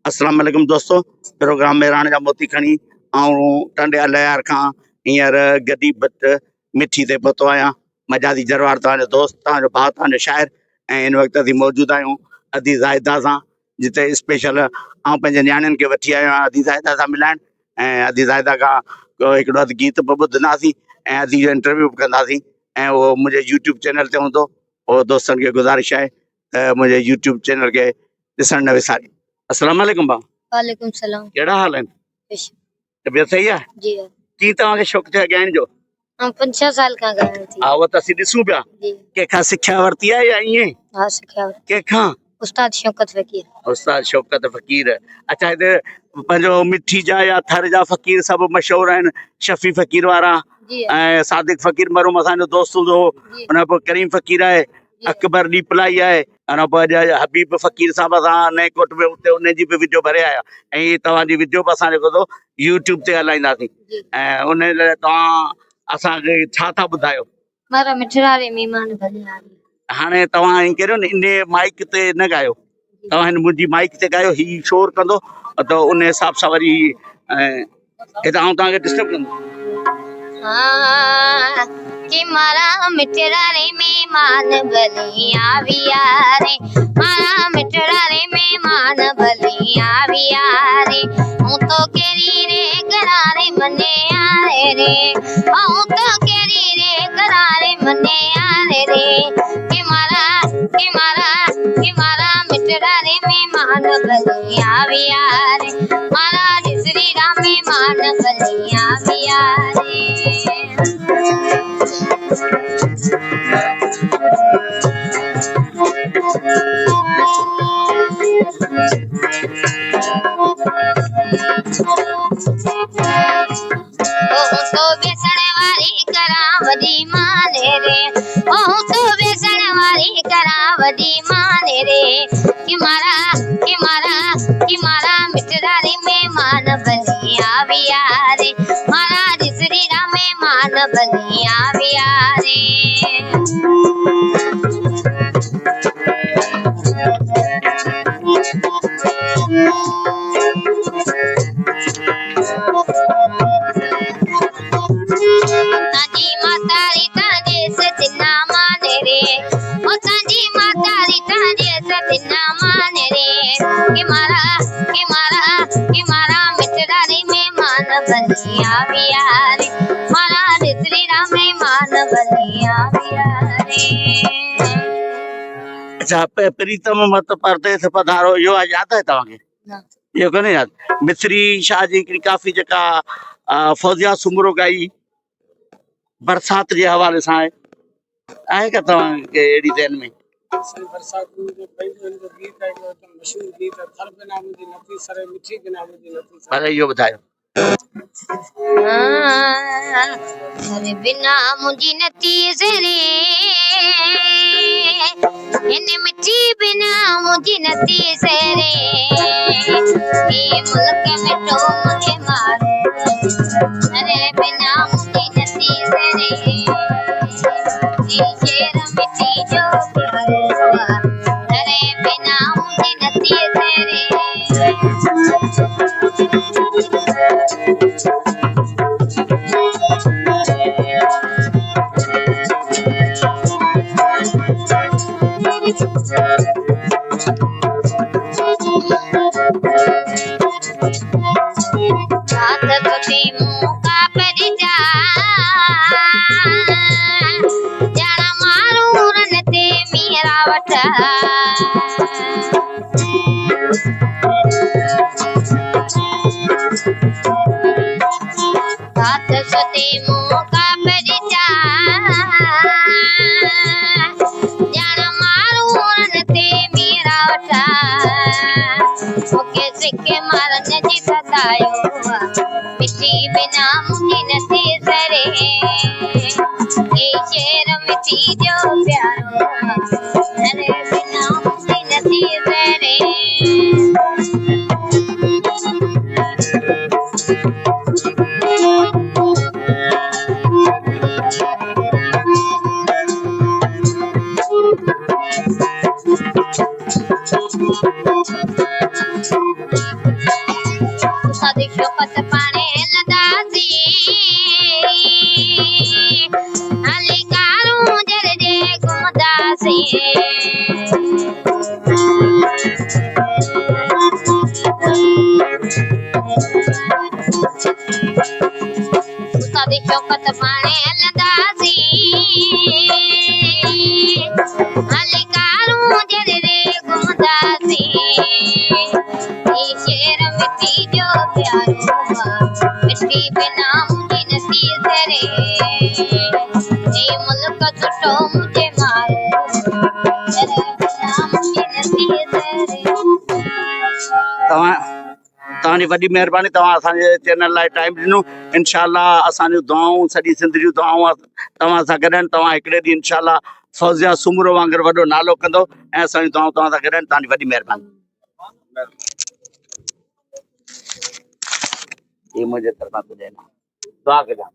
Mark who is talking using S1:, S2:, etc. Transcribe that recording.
S1: अस्सलाम वालेकुम दोस्तों, प्रोग्राम में राण जा मोती खणी टंडे लयार खां हींअर गदी बत मिठी ते पहुतो आहियां। मजादी जरवार तव्हांजो दोस्त, तव्हांजो भाउ, तव्हांजो शाइर, ऐं इन वक़्तु असीं मौजूदु आहियूं अदी ज़ाहिदा सां, जिते स्पेशल पंहिंजे नियाणियुनि खे वठी आयो आहियां अदी ज़ाहिदा सां मिलाइण। ऐं अदी ज़ाहिदा खां हिकिड़ो अधु गीत बि ॿुधंदासीं ऐं अदी जो इंटरव्यू बि कंदासीं। ऐं उहो मुंहिंजे यूट्यूब चैनल ते हूंदो। उहो दोस्तनि खे गुज़ारिश आहे त मुंहिंजे यूट्यूब चैनल खे ॾिसणु न विसारियो। अस्सलाम वालेकुम भाउ।
S2: वालेकुम सलाम।
S1: कहिड़ा हाल आहिनि?
S2: खुश।
S1: तबियत सही आहे?
S2: जी
S1: की तव्हांखे शौक़ु थियो ॻाइण जो?
S2: हम 5-6 साल का ॻाइण थी।
S1: हा, उहो त असीं ॾिसूं पिया।
S2: जी
S1: कंहिंखां सिख्या वरिती आहे या ईअं?
S2: हा, सिख्या
S1: कंहिंखां?
S2: उस्ताद शौकत फ़कीर।
S1: उस्ताद शौकत फ़कीर। अच्छा, हिते पंहिंजो मिठी जा या थर जा फ़कीर सभु मशहूरु आहिनि। शफ़ी फ़कीर वारा ऐं सादिक फ़कीर मरूम असांजो दोस्त हूंदो हो। उन पोइ करीम फ़कीर आहे, अकबर ॾीपलाई आहे, उन पोइ हबीब फ़कीर साहिब असां नए कोट में उते उनजी बि वीडियो भरे आया। ऐं हीअ तव्हांजी वीडियो बि असां जेको यूट्यूब ते हलाईंदासीं। ऐं उन लाइ तव्हां असांखे छा था ॿुधायो?
S2: मारा मिठड़ा रे महिमान भले आवे।
S1: हाणे तव्हां ईअं करियो न, इन माइक ते न ॻायो, तव्हां हिन मुंहिंजी माइक ते ॻायो, हीउ शोर कंदो त उन हिसाब सां वरी हितां आउं तव्हांखे डिस्टर्ब कंदो।
S2: कि मारा मिठड़ा रे मेहमान भले आविया रे, मारा मिठड़ा रे मेहमान भले आविया रे। हूं तो केरी रे करारे मने आरे रे, हूं तो केरी रे करारे मने आरे रे। कि मारा मिठड़ा रे मेहमान भले आविया रे, मारा दिसरी रा मेहमान भले आविया रे। तो बेसण वारी करा वडी माने रे, तो बेसण वारी करा वडी माने रे। कि मारा मिठड़ा रे मेहमान भले आविया रे, मारा दिसरी रा मेहमान भले आविया रे। ताजी माता री ताजे सतना माने रे, ओ ताजी माता री ताजे सतना माने रे। कि मारा मिठड़ा रे मेहमान भले आविया रे, मारा दिसरी रा मेहमान भले आविया रे।
S1: अच्छा, प्रीतम मत परदेस पधारो, इहो यादि आहे तव्हांखे? इहो कोन्हे यादि? मिस्री शाह जी हिकिड़ी काफ़ी जेका फौजिया सुमरो ॻाई बरसात जे हवाले सां आहे का तव्हांखे अहिड़ी ज़हन में?
S3: बरसात जो पहिलो गीत आहे, मशहूर गीत है, थर बिना मुझे नथी सरे, मिठी बिना मुझे नथी सरे।
S1: पर इहो ॿुधायो।
S2: थर बिना मुझी नथी सरे, इन मिठी बिना मुझी नथी सरे। ये मुल्क मिठो मुझे मारो, थर बिना मुझी नथी सरे। ये शेर मिठी जो प्यारो, थर बिना मुझी नथी सरे। जाना मारू रन ते मेरा वठा, हाथ सते मुका पर जा, जाना मारू रन ते मेरा वठा। ओके सिक्के मारन जी सतायो, मिठी बिना मुझे नथी सरे। ये शेर मिठी जो प्यारो, थर बिना मुझे नथी सरे। सादी शौकत पाणे लदासी हली कारूं जर जे घुमदासी सादी शौकत पाणे लदासी हली कारूं जर जे घुमदासी शेर मिट्टी जो प्यारो मिट्टी बिना मुझे नसीब करे ए मुल्क सुठो मुझे मारो तेरे बिना मुझे नसीब करे
S1: तव्हांजी वॾी महिरबानी तव्हां असांजे चैनल लाइ टाइम ॾिनो इंशाल्लाह असांजूं दुआऊं सॼी सिंध जूं दुआऊं तव्हां सां गॾु आहिनि तव्हां हिकिड़े ॾींहुं इंशाल्लाह फौजिया सुमरो वांगुरु वॾो नालो कंदो ऐं असांजूं दुआऊं तव्हां सां गॾु आहिनि तव्हांजी वॾी महिरबानी ये मुझे तरफा तुझे ना दुआ कजा